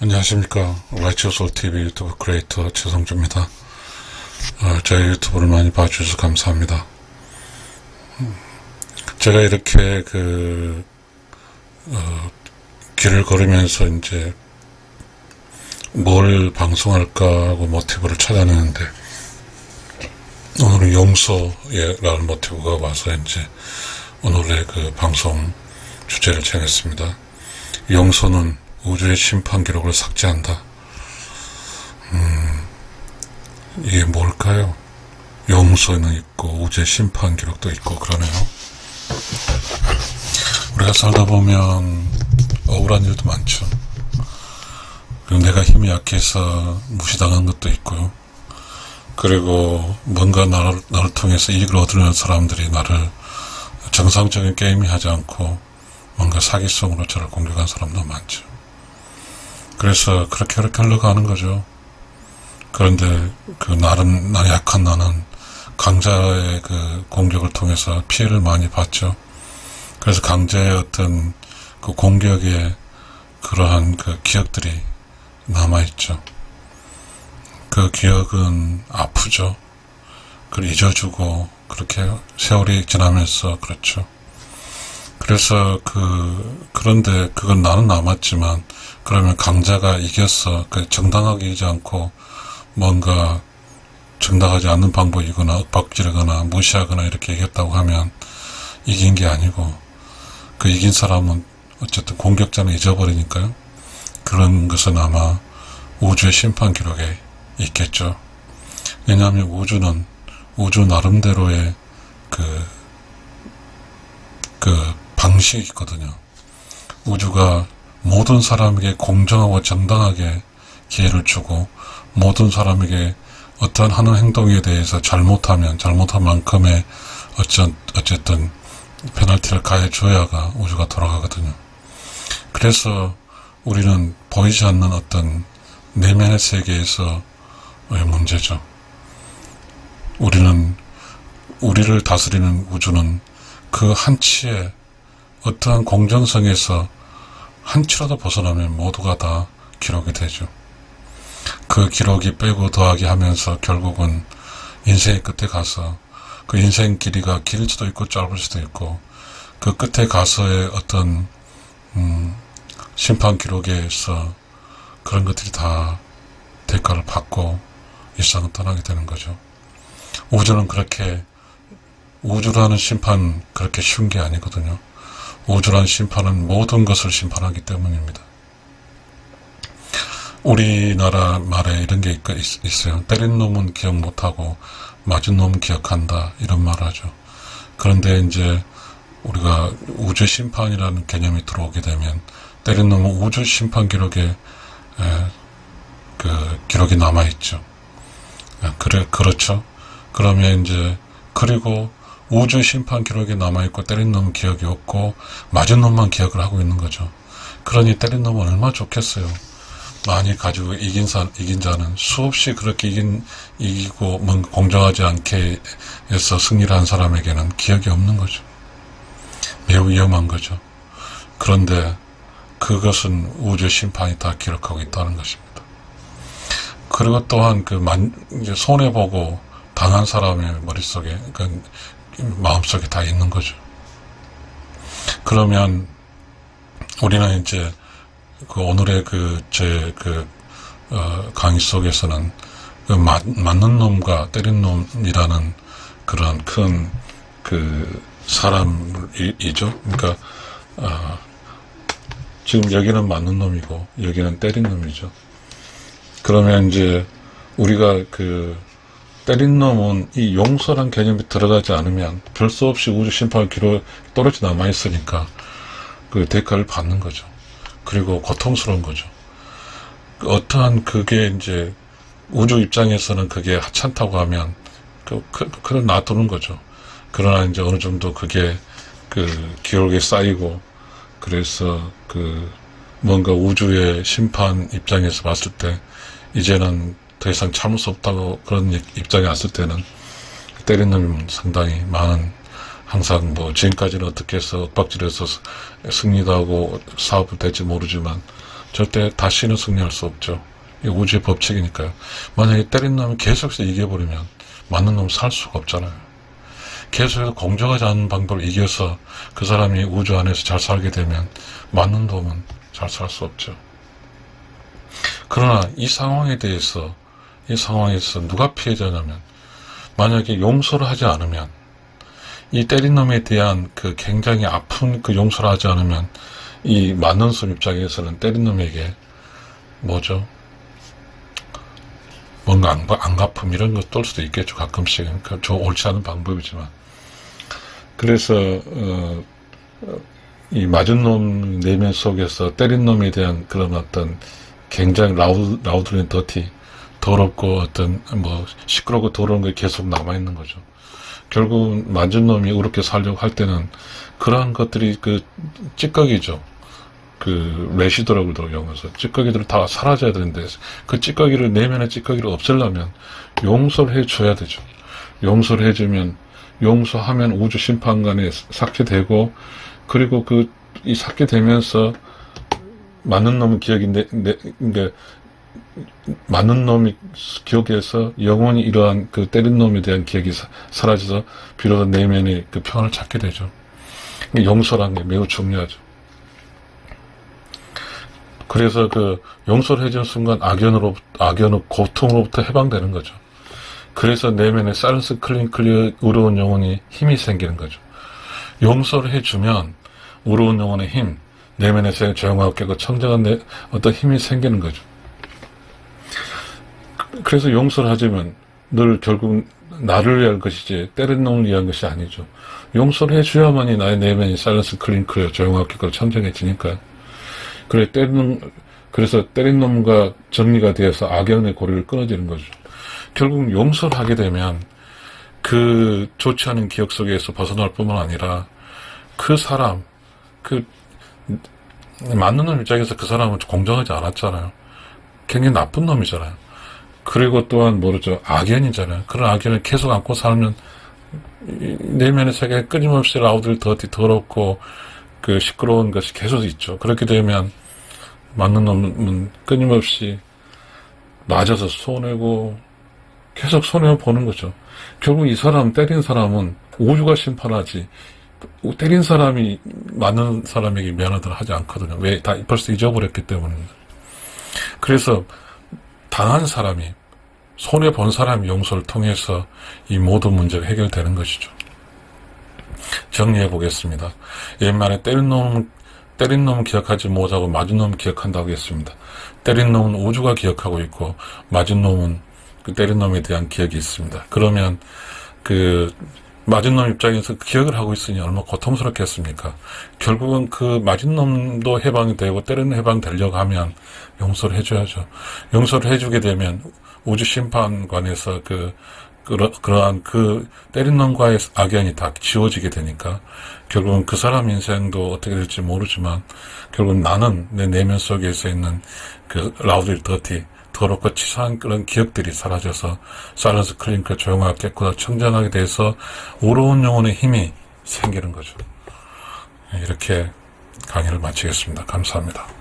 안녕하십니까. 라이처솔TV 유튜브 크리에이터 최성주입니다. 저희 유튜브를 많이 봐주셔서 감사합니다. 제가 이렇게 길을 걸으면서 이제 뭘 방송할까 하고 모티브를 찾아내는데, 오늘은 용서라는 모티브가 와서 이제 오늘의 방송 주제를 정했습니다. 용서는 우주의 심판 기록을 삭제한다. 이게 뭘까요? 용서는 있고 우주의 심판 기록도 있고 그러네요. 우리가 살다 보면 억울한 일도 많죠. 그리고 내가 힘이 약해서 무시당한 것도 있고요. 그리고 뭔가 나를 통해서 이익을 얻으려는 사람들이 나를 정상적인 게임이 하지 않고 뭔가 사기성으로 저를 공격한 사람도 많죠. 그래서 그렇게 흘러가는 거죠. 그런데 나는 약한 나는 강자의 공격을 통해서 피해를 많이 봤죠. 그래서 강자의 어떤 공격의 그러한 기억들이 남아있죠. 그 기억은 아프죠. 그걸 잊어주고 그렇게 세월이 지나면서 그렇죠. 그래서 그런데 그건 나는 남았지만, 그러면 강자가 이겼어. 정당하게 이기지 않고 뭔가 정당하지 않는 방법이거나 윽박지르거나 무시하거나 이렇게 이겼다고 하면 이긴 게 아니고, 이긴 사람은 어쨌든 공격자는 잊어버리니까요. 그런 것은 아마 우주의 심판 기록에 있겠죠. 왜냐하면 우주는 우주 나름대로의 방식이 있거든요. 우주가 모든 사람에게 공정하고 정당하게 기회를 주고, 모든 사람에게 어떠한 하는 행동에 대해서 잘못하면 잘못한 만큼의 어쨌든 페널티를 가해줘야가 우주가 돌아가거든요. 그래서 우리는 보이지 않는 어떤 내면의 세계에서의 문제죠. 우리를 다스리는 우주는 그 한치의 어떠한 공정성에서 한치라도 벗어나면 모두가 다 기록이 되죠. 그 기록이 빼고 더하기 하면서 결국은 인생의 끝에 가서 그 인생 길이가 길 수도 있고 짧을 수도 있고, 그 끝에 가서의 어떤 심판 기록에서 그런 것들이 다 대가를 받고 일상을 떠나게 되는 거죠. 우주라는 심판 그렇게 쉬운 게 아니거든요. 우주라는 심판은 모든 것을 심판하기 때문입니다. 우리나라 말에 이런 게 있어요. 때린 놈은 기억 못하고 맞은 놈은 기억한다, 이런 말 하죠. 그런데 이제 우리가 우주 심판이라는 개념이 들어오게 되면, 때린 놈은 우주 심판 기록에 기록이 남아있죠. 그렇죠. 그러면 이제, 그리고 우주 심판 기록에 남아있고 때린 놈은 기억이 없고 맞은 놈만 기억을 하고 있는 거죠. 그러니 때린 놈은 얼마나 좋겠어요. 많이 가지고 이긴 자는 수없이 그렇게 이기고 뭔가 공정하지 않게 해서 승리를 한 사람에게는 기억이 없는 거죠. 매우 위험한 거죠. 그런데 그것은 우주 심판이 다 기록하고 있다는 것입니다. 그리고 또한 이제 손해보고 당한 사람의 머릿속에, 마음속에 다 있는 거죠. 그러면 우리는 이제 오늘의 제 강의 속에서는 맞는 놈과 때린 놈이라는 그런 큰 사람이죠. 그러니까 지금 여기는 맞는 놈이고 여기는 때린 놈이죠. 그러면 이제 우리가 때린 놈은 이 용서란 개념이 들어가지 않으면 별 수 없이 우주 심판 기록 떨어져 남아있으니까 대가를 받는 거죠. 그리고 고통스러운 거죠. 어떠한 그게 이제 우주 입장에서는 그게 하찮다고 하면 그걸 놔두는 거죠. 그러나 이제 어느 정도 그게 기록에 쌓이고, 그래서 뭔가 우주의 심판 입장에서 봤을 때 이제는 더 이상 참을 수 없다고 그런 입장에 왔을 때는 때린 놈이 상당히 많은, 항상 지금까지는 어떻게 해서 엇박질해서 승리도 하고 사업을 될지 모르지만 절대 다시는 승리할 수 없죠. 이 우주의 법칙이니까요. 만약에 때린 놈이 계속해서 이겨버리면 맞는 놈은 살 수가 없잖아요. 계속해서 공정하지 않은 방법을 이겨서 그 사람이 우주 안에서 잘 살게 되면 맞는 놈은 잘 살 수 없죠. 그러나 이 상황에서 누가 피해자냐면, 만약에 용서를 하지 않으면, 이 때린 놈에 대한 그 굉장히 아픈 그 용서를 하지 않으면, 이 맞는 놈 입장에서는 때린 놈에게 뭐죠? 뭔가 안갚음 이런 거 뜰 수도 있겠죠. 가끔씩은. 옳지 않은 방법이지만. 그래서 이 맞은 놈 내면 속에서 때린 놈에 대한 그런 어떤 굉장히 라우드린 더티, 더럽고 어떤 뭐 시끄럽고 더러운 게 계속 남아있는 거죠. 결국 맞은 놈이 그렇게 살려고 할 때는 그러한 것들이 그 찌꺼기죠. 그 레시더라고도 영어에서 찌꺼기들을 다 사라져야 되는데, 그 찌꺼기를, 내면의 찌꺼기를 없애려면 용서를 해줘야 되죠. 용서를 해주면, 용서하면 우주 심판관에 삭제되고, 그리고 이 삭제되면서 맞는 놈은 기억인데, 맞는 놈이 기억에서 영원히 이러한 그 때린 놈에 대한 기억이 사라져서 비로소 내면의 그 평안을 찾게 되죠. 용서라는 게 매우 중요하죠. 그래서 그 용서를 해준 순간 악연의 고통으로부터 해방되는 거죠. 그래서 내면에 사이런스 클리어 의로운 영혼이 힘이 생기는 거죠. 용서를 해주면 의로운 영혼의 힘, 내면에서 조용하고 깨고 청정한 어떤 힘이 생기는 거죠. 그래서 용서를 하자면 늘 결국 나를 위한 것이지 때린 놈을 위한 것이 아니죠. 용서를 해줘야만이 나의 내면이 사이런스 클리어 조용하고 깨고 청정해지니까. 그래서 때린 놈과 정리가 되어서 악연의 고리를 끊어지는 거죠. 결국 용서를 하게 되면 그 좋지 않은 기억 속에서 벗어날 뿐만 아니라 그 사람, 맞는 놈 입장에서 그 사람은 공정하지 않았잖아요. 굉장히 나쁜 놈이잖아요. 그리고 또한 모르죠. 악연이잖아요. 그런 악연을 계속 안고 살면 내면의 세계에 끊임없이 라우드를 더럽고 그 시끄러운 것이 계속 있죠. 그렇게 되면 맞는 놈은 끊임없이 맞아서 손해고 계속 손해를 보는 거죠. 결국 이 사람, 때린 사람은 우주가 심판하지, 때린 사람이 맞는 사람에게 미안하다고 하지 않거든요. 왜? 다 벌써 잊어버렸기 때문입니다. 그래서 당한 사람이, 손해본 사람이 용서를 통해서 이 모든 문제가 해결되는 것이죠. 정리해 보겠습니다. 옛말에 때린 놈은 기억하지 못하고 맞은 놈은 기억한다고 했습니다. 때린 놈은 우주가 기억하고 있고, 맞은 놈은 그 때린 놈에 대한 기억이 있습니다. 그러면 그 맞은 놈 입장에서 기억을 하고 있으니 얼마나 고통스럽겠습니까? 결국은 그 맞은 놈도 해방이 되고 때리는 해방되려고 하면 용서를 해줘야죠. 용서를 해주게 되면 우주 심판관에서 그러한 때린 놈과의 악연이 다 지워지게 되니까 결국은 그 사람 인생도 어떻게 될지 모르지만 결국은 나는 내 내면 속에서 있는 그 라우드 더티, 더럽고 치사한 그런 기억들이 사라져서 사이런스 클링크 조용하게 깨끗하고 청정하게 돼서 의로운 영혼의 힘이 생기는 거죠. 이렇게 강의를 마치겠습니다. 감사합니다.